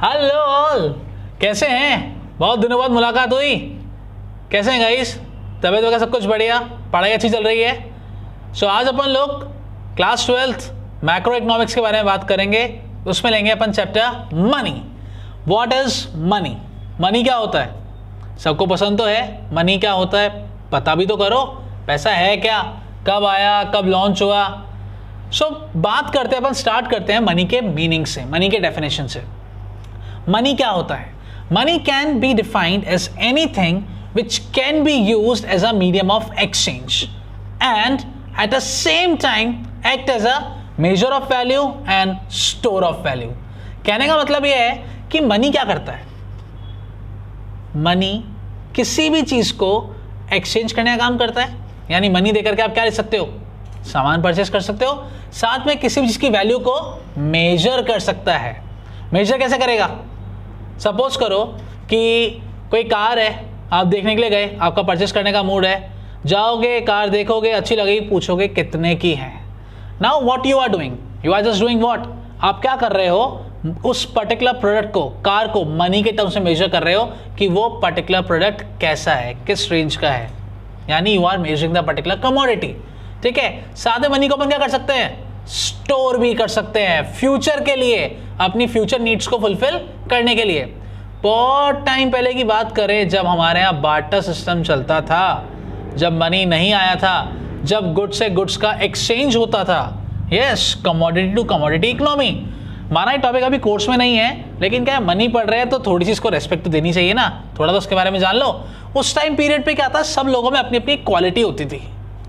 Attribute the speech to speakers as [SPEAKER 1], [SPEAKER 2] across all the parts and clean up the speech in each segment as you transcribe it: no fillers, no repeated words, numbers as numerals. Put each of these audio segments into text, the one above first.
[SPEAKER 1] Hello all, कैसे हैं? बहुत दिनों बाद मुलाकात हुई। कैसे हैं गाइस? तबीयत वगैरह सब कुछ बढ़िया? पढ़ाई अच्छी चल रही है? सो आज अपन लोग क्लास 12th मैक्रो इकोनॉमिक्स के बारे में बात करेंगे। उसमें लेंगे अपन chapter money. What is money? Money क्या होता है? सबको पसंद तो है। मनी क्या होता है पता भी तो करो। पैसा है क्या, कब आया, कब लॉन्च हुआ? बात करते हैं, अपन स्टार्ट करते हैं मनी के मीनिंग से, मनी के डेफिनेशन से। मनी क्या होता है? Money can be defined as anything which can be used as a medium of exchange and at the same time act as a measure of value and store of value। कहने का मतलब यह है कि money क्या करता है? Money किसी भी चीज को एक्सचेंज करने का काम करता है। यानी मनी देकर के आप क्या ले सकते हो? सामान परचेस कर सकते हो। साथ में किसी भी चीज की वैल्यू को मेजर कर सकता है। मेजर कैसे करेगा? सपोज करो कि कोई कार है, आप देखने के लिए गए, आपका परचेस करने का मूड है, जाओगे, कार देखोगे, अच्छी लगेगी, पूछोगे कितने की है। Now what you are doing? You are just doing what? आप क्या कर रहे हो? उस पर्टिकुलर प्रोडक्ट को, कार को मनी के टर्म से मेजर कर रहे हो कि वो पर्टिकुलर प्रोडक्ट कैसा है, किस रेंज का है। यानी you are measuring the particular commodity. ठीक है। साथ में मनी को अपन क्या कर सकते हैं? स्टोर भी कर सकते हैं फ्यूचर के लिए, अपनी फ्यूचर नीड्स को फुलफिल करने के लिए। बहुत टाइम पहले की बात करें, जब हमारे यहाँ बार्टर सिस्टम चलता था, जब मनी नहीं आया था, जब गुड्स से गुड्स का एक्सचेंज होता था। Yes, commodity to commodity economy. हमारा ये टॉपिक अभी कोर्स में नहीं है, लेकिन क्या है, मनी पढ़ रहे हैं तो थोड़ी सी इसको रेस्पेक्ट तो देनी चाहिए ना, थोड़ा तो उसके बारे में जान लो। उस टाइम पीरियड पे क्या था, सब लोगों में अपनी अपनी क्वालिटी होती थी।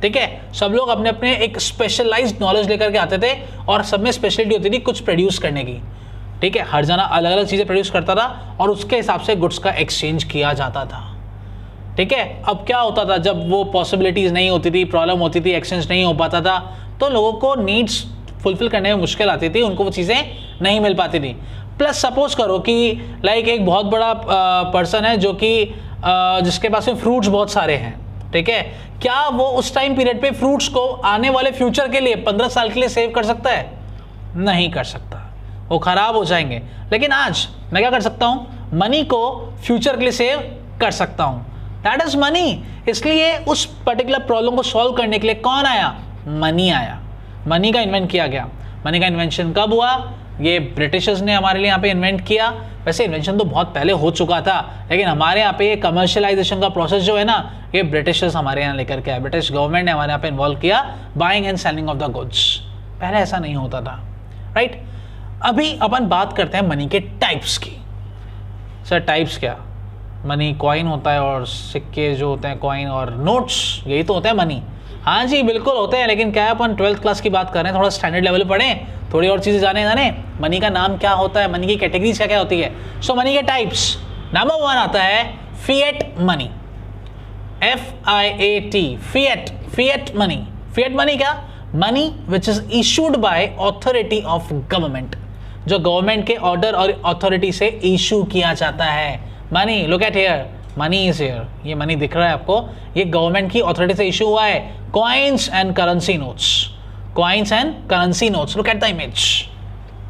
[SPEAKER 1] ठीक है। सब लोग अपने अपने एक स्पेशलाइज्ड नॉलेज लेकर के आते थे और सब में स्पेशलिटी होती थी कुछ प्रोड्यूस करने की। ठीक है। हर जना अलग अलग चीज़ें प्रोड्यूस करता था और उसके हिसाब से गुड्स का एक्सचेंज किया जाता था। ठीक है। अब क्या होता था, जब वो पॉसिबिलिटीज़ नहीं होती थी, प्रॉब्लम होती थी, एक्सचेंज नहीं हो पाता था, तो लोगों को नीड्स फुलफिल करने में मुश्किल आती थी, उनको वो चीज़ें नहीं मिल पाती थी। प्लस सपोज करो कि लाइक एक बहुत बड़ा पर्सन है जो कि जिसके पास में फ्रूट्स बहुत सारे हैं। ठीक है। क्या वो उस टाइम पीरियड पे फ्रूट्स को आने वाले फ्यूचर के लिए 15 साल के लिए सेव कर सकता है? नहीं कर सकता, वो खराब हो जाएंगे। लेकिन आज मैं क्या कर सकता हूं? मनी को फ्यूचर के लिए सेव कर सकता हूं। That is money. इसलिए उस पर्टिकुलर प्रॉब्लम को सॉल्व करने के लिए कौन आया? मनी आया। मनी का इन्वेंट किया गया। मनी का इन्वेंशन कब हुआ? ये ब्रिटिशर्स ने हमारे लिए यहाँ पे इन्वेंट किया। वैसे इन्वेंशन तो बहुत पहले हो चुका था, लेकिन हमारे यहाँ पे ये कमर्शियलाइजेशन का प्रोसेस जो है ना, ये ब्रिटिशर्स हमारे यहाँ लेकर के आए। ब्रिटिश गवर्नमेंट ने हमारे यहाँ पे इन्वॉल्व किया buying and selling of the goods. पहले ऐसा नहीं होता था। राइट। अभी अपन बात करते हैं मनी के टाइप्स की। सर टाइप्स क्या? मनी कॉइन होता है और सिक्के जो होते हैं, कॉइन और नोट्स, यही तो होता है मनी। हाँ जी बिल्कुल होते हैं, लेकिन क्या है, अपन 12th क्लास की बात कर रहे हैं, थोड़ा स्टैंडर्ड लेवल पढ़ें, थोड़ी और चीज़ें जाने। मनी का नाम क्या होता है, मनी की कैटेगरीज क्या क्या होती है। सो मनी के टाइप्स, नंबर 1 आता है fiat money. FIAT, fiat, fiat money. Fiat money क्या? Money which is issued by authority of government, जो गवर्नमेंट के ऑर्डर और अथॉरिटी से इशू किया जाता है। Money, look at here, money is here. ये मनी दिख रहा है आपको, ये गवर्नमेंट की अथॉरिटी से इशू हुआ है। Coins and currency notes, coins and currency notes, look at the image.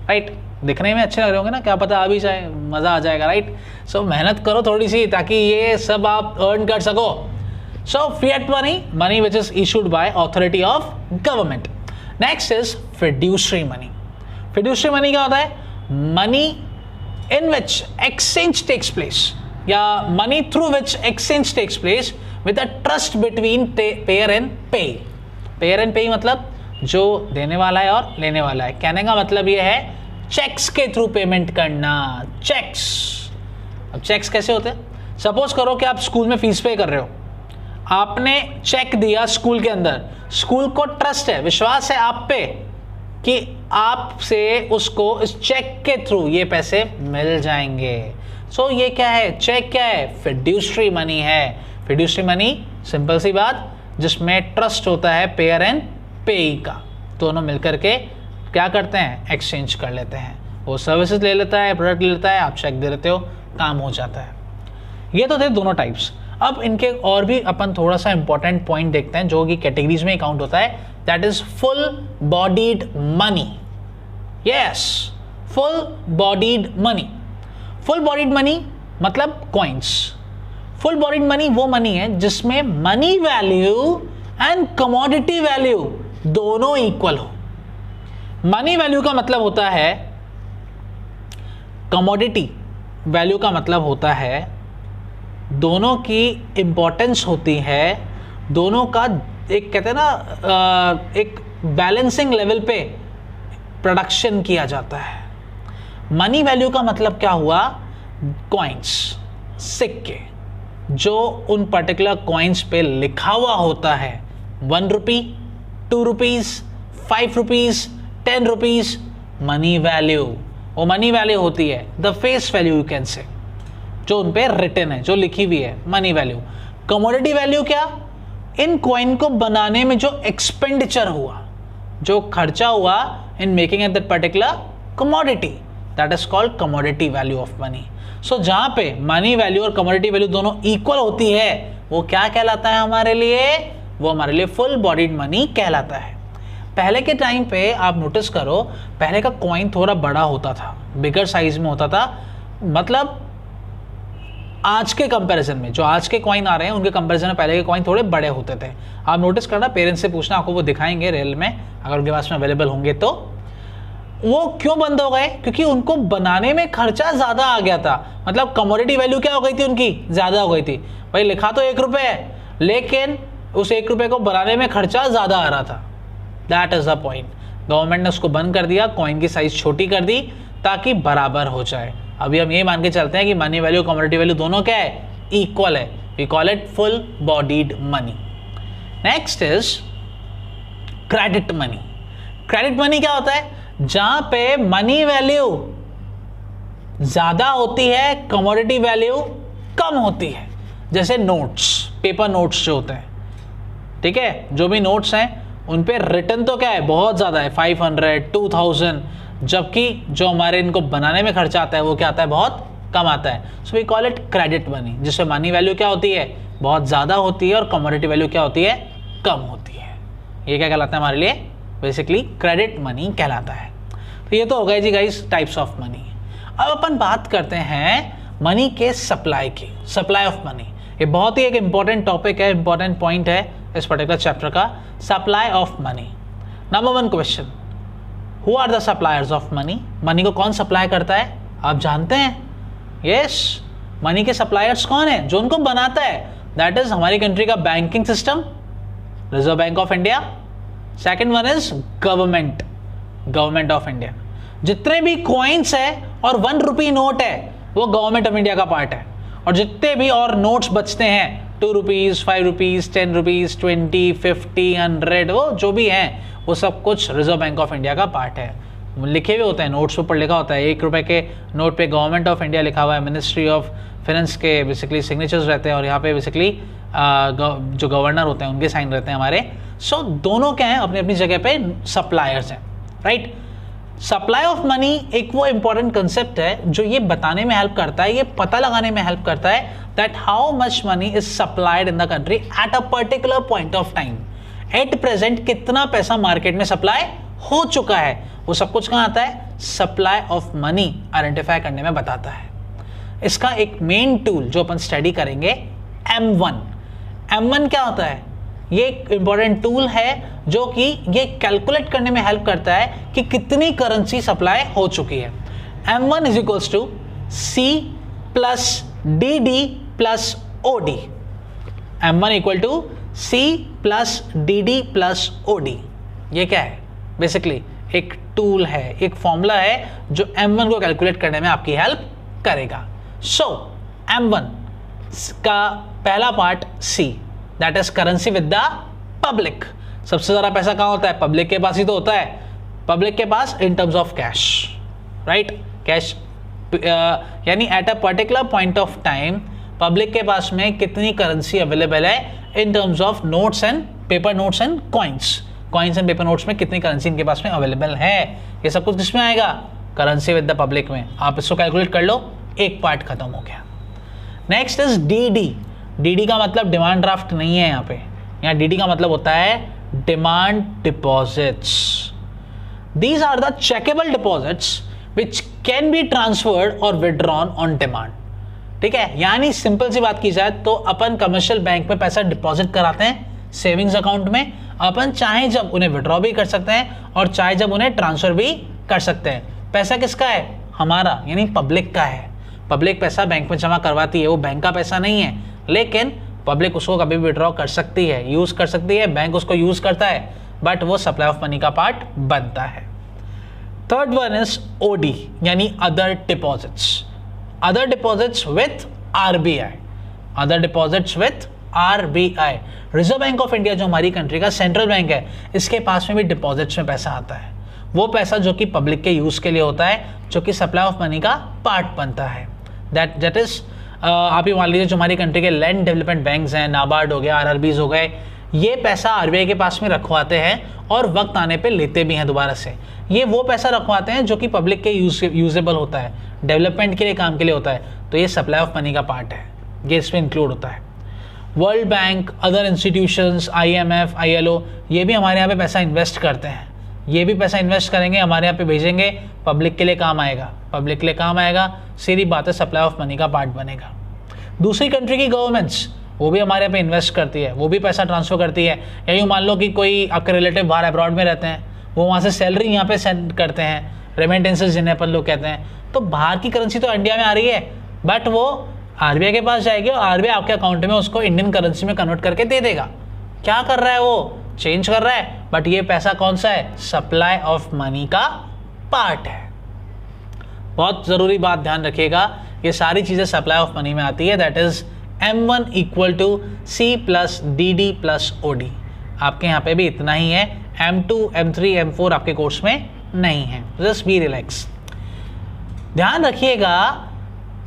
[SPEAKER 1] Right. दिखने में अच्छे लग रहे होंगे ना, क्या पता आ भी जाए, मजा आ जाएगा। राइट। सो मेहनत करो थोड़ी सी ताकि ये सब आप अर्न कर सको। So fiat money, money which is issued by authority of government. Next is fiduciary money. Fiduciary money क्या होता है? Money in which exchange takes place, या money through which exchange takes place with a trust between payer and payee. Payer and payee मतलब जो देने वाला है और लेने वाला है। कहने का मतलब ये है चेक्स के थ्रू पेमेंट करना। चेक्स। अब चेक्स कैसे होते हैं? सपोज करो कि आप स्कूल में फीस पे कर रहे हो, आपने चेक दिया स्कूल के अंदर, स्कूल को ट्रस्ट है, विश्वास है आप पे कि आपसे उसको इस चेक के थ्रू ये पैसे मिल जाएंगे। सो ये क्या है? चेक क्या है? फिड्यूशरी मनी है। फिड्यूशरी मनी, सिंपल सी बात, जिसमें ट्रस्ट होता है पेयर एंड पेई का, दोनों मिलकर के क्या करते हैं? एक्सचेंज कर लेते हैं। वो सर्विसेज ले लेता है, प्रोडक्ट ले लेता है, आप चेक दे देते हो, काम हो जाता है। ये तो थे दोनों टाइप्स। अब इनके और भी अपन थोड़ा सा इंपॉर्टेंट पॉइंट देखते हैं जो कि कैटेगरीज में काउंट होता है। That is full bodied money. Yes, full bodied money. Full bodied money मतलब कॉइन्स। फुल बॉडीड मनी वो मनी है जिसमें money value and commodity value दोनों इक्वल हो। मनी वैल्यू का मतलब होता है, कमोडिटी वैल्यू का मतलब होता है, दोनों की इंपॉर्टेंस होती है, दोनों का एक कहते हैं ना एक बैलेंसिंग लेवल पे प्रोडक्शन किया जाता है। मनी वैल्यू का मतलब क्या हुआ, कॉइन्स, सिक्के, जो उन पर्टिकुलर कॉइन्स पे लिखा हुआ होता है, 1 रुपी, 2 rupees, 5 rupees, 10 rupees, money value, वो मनी वैल्यू होती है, the face value you can say, जो उन पे रिटन है, जो लिखी हुई है, मनी वैल्यू। कमोडिटी वैल्यू क्या, इन कॉइन को बनाने में जो एक्सपेंडिचर हुआ, जो खर्चा हुआ in making at that particular commodity, that is called commodity value of money. So जहां पे मनी वैल्यू और कमोडिटी वैल्यू दोनों इक्वल होती है, वो क्या कहलाता है हमारे लिए, वो हमारे लिए फुल बॉडीड मनी कहलाता है। पहले के टाइम पे आप नोटिस करो, पहले का कॉइन थोड़ा बड़ा होता था, बिगर साइज में होता था, मतलब आज के कंपैरिजन में, जो आज के कॉइन आ रहे हैं उनके कंपैरिजन में पहले के कॉइन थोड़े बड़े होते थे। आप नोटिस करना, पेरेंट्स से पूछना, आपको वो दिखाएंगे रेल में, अगर उनके पास में अवेलेबल होंगे तो। वो क्यों बंद हो गए, क्योंकि उनको बनाने में खर्चा ज्यादा आ गया था, मतलब कमोडिटी वैल्यू क्या हो गई थी उनकी, ज्यादा हो गई थी। भाई लिखा तो 1 रुपये है, लेकिन उस 1 रुपये को बनाने में खर्चा ज्यादा आ रहा था। That is the point. Government ने उसको बंद कर दिया, कॉइन की साइज छोटी कर दी ताकि बराबर हो जाए। अभी हम ये मान के चलते हैं कि मनी वैल्यू कमोडिटी वैल्यू दोनों क्या है, इक्वल है। We call it full bodied money. Next is credit money. Credit money क्या होता है, जहां पे मनी वैल्यू ज्यादा होती है, कमोडिटी वैल्यू कम होती है। जैसे नोट्स, पेपर नोट्स जो होते हैं, ठीक है, जो भी नोट्स हैं उन पे रिटर्न तो क्या है, बहुत ज़्यादा है, 500, 2000, जबकि जो हमारे इनको बनाने में खर्चा आता है वो क्या आता है, बहुत कम आता है। So we call it credit money, जिसमें मनी वैल्यू क्या होती है, बहुत ज़्यादा होती है, और कमोडिटी वैल्यू क्या होती है, कम होती है। ये क्या कहलाता है हमारे लिए, बेसिकली क्रेडिट मनी कहलाता है। तो ये तो हो गए जी गाइस टाइप्स ऑफ मनी। अब अपन बात करते हैं मनी के सप्लाई की, सप्लाई ऑफ मनी। ये बहुत ही एक इंपॉर्टेंट टॉपिक है, इंपॉर्टेंट पॉइंट है इस पर्टिकुलर चैप्टर का, supply of money. Number 1 question, who are the suppliers of money. Money को कौन सप्लाई करता है, आप जानते हैं? यस, मनी के सप्लायर्स कौन है, जो उनको बनाता है, दैट इज हमारी कंट्री का banking system, reserve bank of India. Second one is government, government of India. जितने भी कॉइन्स है और 1 रुपी नोट है वो गवर्नमेंट ऑफ इंडिया का पार्ट है, और जितने भी और नोट्स बचते हैं, 2 रुपीज, 5 रुपीज, 10 रुपीज, 20, 50, 100, वो जो भी हैं वो सब कुछ रिजर्व बैंक ऑफ इंडिया का पार्ट है। लिखे हुए होते हैं, नोट्स ऊपर लिखा होता है, 1 रुपये के नोट पे गवर्नमेंट ऑफ इंडिया लिखा हुआ है, मिनिस्ट्री ऑफ फाइनेंस के बेसिकली सिग्नेचर्स रहते हैं, और यहाँ पे बेसिकली जो गवर्नर होते हैं उनके साइन रहते हैं हमारे। सो दोनों क्या हैं, अपनी अपनी जगह पे सप्लायर्स हैं, राइट। सप्लाई ऑफ मनी एक वो इंपॉर्टेंट कंसेप्ट है जो ये बताने में हेल्प करता है, ये पता लगाने में हेल्प करता है that how much money is supplied in the country at a particular point of time. At present कितना पैसा मार्केट में सप्लाई हो चुका है, वो सब कुछ कहाँ आता है, सप्लाई ऑफ मनी आइडेंटिफाई करने में बताता है। इसका एक मेन टूल जो अपन स्टडी करेंगे, M1। M1 क्या होता है, ये एक इंपॉर्टेंट टूल है जो कि ये कैलकुलेट करने में हेल्प करता है कि कितनी करेंसी सप्लाई हो चुकी है। M1 is equals to C plus DD plus OD। M1 equal to C plus DD plus OD। ये क्या है, बेसिकली एक टूल है, एक फॉर्मूला है जो M1 को कैलकुलेट करने में आपकी हेल्प करेगा। सो M1 का पहला part C, that is currency with the public. सबसे ज्यादा पैसा कहाँ होता है, पब्लिक के पास ही तो होता है, पब्लिक के पास in terms of cash, right. Cash यानी at a particular point of time public के पास में कितनी करेंसी अवेलेबल है in terms of notes and paper notes and coins. Coins and paper notes में कितनी करेंसी इनके पास में अवेलेबल है, ये सब कुछ किसमें आएगा, करेंसी विद द पब्लिक में। आप इसको कैलकुलेट कर लो, एक पार्ट खत्म हो गया। Next is DD। DD का मतलब डिमांड ड्राफ्ट नहीं है, यहाँ DD का मतलब होता है demand deposits. These are the chequable deposits which can be transferred और विड्रॉन ऑन डिमांड। ठीक है, यानी सिंपल सी बात की जाए तो अपन कमर्शियल बैंक में पैसा डिपॉजिट कराते हैं सेविंग्स अकाउंट में, अपन चाहे जब उन्हें विड्रॉ भी कर सकते हैं और चाहे जब उन्हें ट्रांसफर भी कर सकते हैं। पैसा किसका है? हमारा, यानी पब्लिक का है। पब्लिक पैसा बैंक में जमा करवाती है, वो बैंक का पैसा नहीं है, लेकिन पब्लिक उसको कभी भी विड्रॉ कर सकती है, यूज कर सकती है, बैंक उसको यूज करता है, बट वो सप्लाई ऑफ मनी का पार्ट बनता है। थर्ड वन इज ओडी, यानी other deposits. Other deposits with RBI, other deposits with RBI. Reserve bank of India जो हमारी कंट्री का सेंट्रल बैंक है, इसके पास में भी डिपॉजिट्स में पैसा आता है। वो पैसा जो कि पब्लिक के यूज के लिए होता है, जो कि सप्लाई ऑफ मनी का पार्ट बनता है। दैट इज आप ही मान लीजिए जो हमारी कंट्री के लैंड डेवलपमेंट बैंक्स हैं, नाबार्ड हो गया, आरआरबीज हो गए, ये पैसा आरबीआई के पास में रखवाते हैं और वक्त आने पे लेते भी हैं दोबारा से। ये वो पैसा रखवाते हैं जो कि पब्लिक के यूजेबल होता है, डेवलपमेंट के लिए, काम के लिए होता है, तो ये सप्लाई ऑफ मनी का पार्ट है, ये इसमें इंक्लूड होता है। World bank, other institutions, IMF, ILO, ये भी हमारे यहाँ पे पैसा इन्वेस्ट करते हैं, ये भी पैसा इन्वेस्ट करेंगे, हमारे यहाँ पे भेजेंगे, पब्लिक के लिए काम आएगा, पब्लिक के लिए काम आएगा, सीधी बात है, सप्लाई ऑफ मनी का पार्ट बनेगा। दूसरी कंट्री की गवर्नमेंट्स, वो भी हमारे यहाँ पे इन्वेस्ट करती है, वो भी पैसा ट्रांसफर करती है। या यूँ मान लो कि कोई आपके रिलेटिव बाहर अब्रॉड में रहते हैं, वो वहाँ से सैलरी यहाँ पे सेंड करते हैं, रेमिटेंसेस जिन्हें अपन लोग कहते हैं, तो बाहर की करेंसी तो इंडिया में आ रही है, बट वो आरबीआई के पास जाएगी और आरबीआई आपके अकाउंट में उसको इंडियन करेंसी में कन्वर्ट करके दे देगा। क्या कर रहा है वो? चेंज कर रहा है, बट ये पैसा कौन सा है? सप्लाई ऑफ मनी का पार्ट है। बहुत ज़रूरी बात ध्यान रखिएगा, ये सारी चीज़ें सप्लाई ऑफ मनी में आती है। That is M1 equal to C plus DD plus OD। आपके यहाँ पे भी इतना ही है, M2, M3, M4 आपके कोर्स में नहीं है। Just be relax. ध्यान रखिएगा,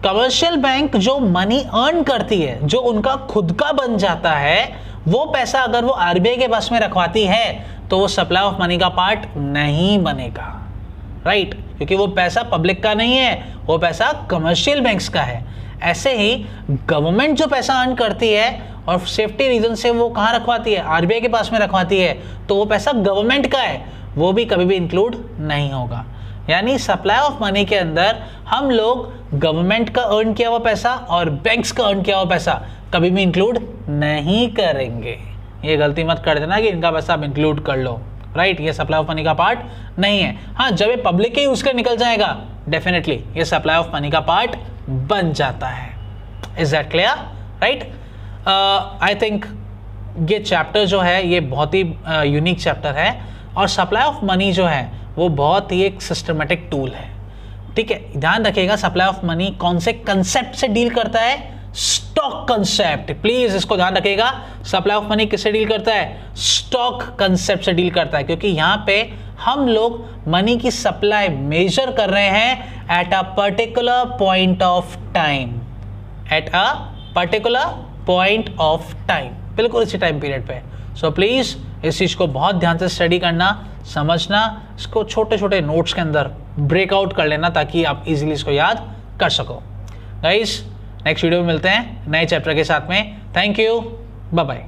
[SPEAKER 1] कमर्शियल बैंक जो मनी अर्न करती है, जो उनका खुद का बन जाता है, वो पैसा अगर वो आरबीआई के पास में रखवाती है तो वो सप्लाई ऑफ मनी का पार्ट नहीं बनेगा, राइट? क्योंकि वो पैसा पब्लिक का नहीं है, वो पैसा कमर्शियल बैंक्स का है। ऐसे ही गवर्नमेंट जो पैसा अर्न करती है और सेफ्टी रीजन से वो कहाँ रखवाती है? आरबीआई के पास में रखवाती है, तो वो पैसा गवर्नमेंट का है, वो भी कभी भी इंक्लूड नहीं होगा। यानी सप्लाई ऑफ मनी के अंदर हम लोग गवर्नमेंट का अर्न किया हुआ पैसा और बैंक्स का अर्न किया हुआ पैसा कभी भी इंक्लूड नहीं करेंगे। ये गलती मत कर देना कि इनका पैसा आप इंक्लूड कर लो, राइट? ये सप्लाई ऑफ मनी का पार्ट नहीं है। हाँ, जब ये पब्लिक के यूज कर निकल जाएगा, डेफिनेटली ये सप्लाई ऑफ मनी का पार्ट बन जाता है। Is that clear? Right? I think ये चैप्टर जो है ये बहुत ही यूनिक चैप्टर है और सप्लाई ऑफ मनी जो है वो बहुत ही एक सिस्टमेटिक टूल है। ठीक है, ध्यान रखिएगा, सप्लाई ऑफ मनी कौन से कंसेप्ट से डील करता है? Stock concept. प्लीज इसको ध्यान रखिएगा, सप्लाई ऑफ मनी किससे डील करता है? स्टॉक कंसेप्ट से डील करता है, क्योंकि यहाँ पे हम लोग मनी की सप्लाई मेजर कर रहे हैं eight a particular point of time, eight a particular point of time, बिल्कुल इसी टाइम पीरियड पे। सो प्लीज इस चीज को बहुत ध्यान से स्टडी करना, समझना, इसको छोटे छोटे नोट्स के अंदर ब्रेकआउट कर लेना ताकि आप इजीली इसको याद कर सको। गाइस, नेक्स्ट वीडियो में मिलते हैं नए चैप्टर के साथ में। Thank you, bye bye.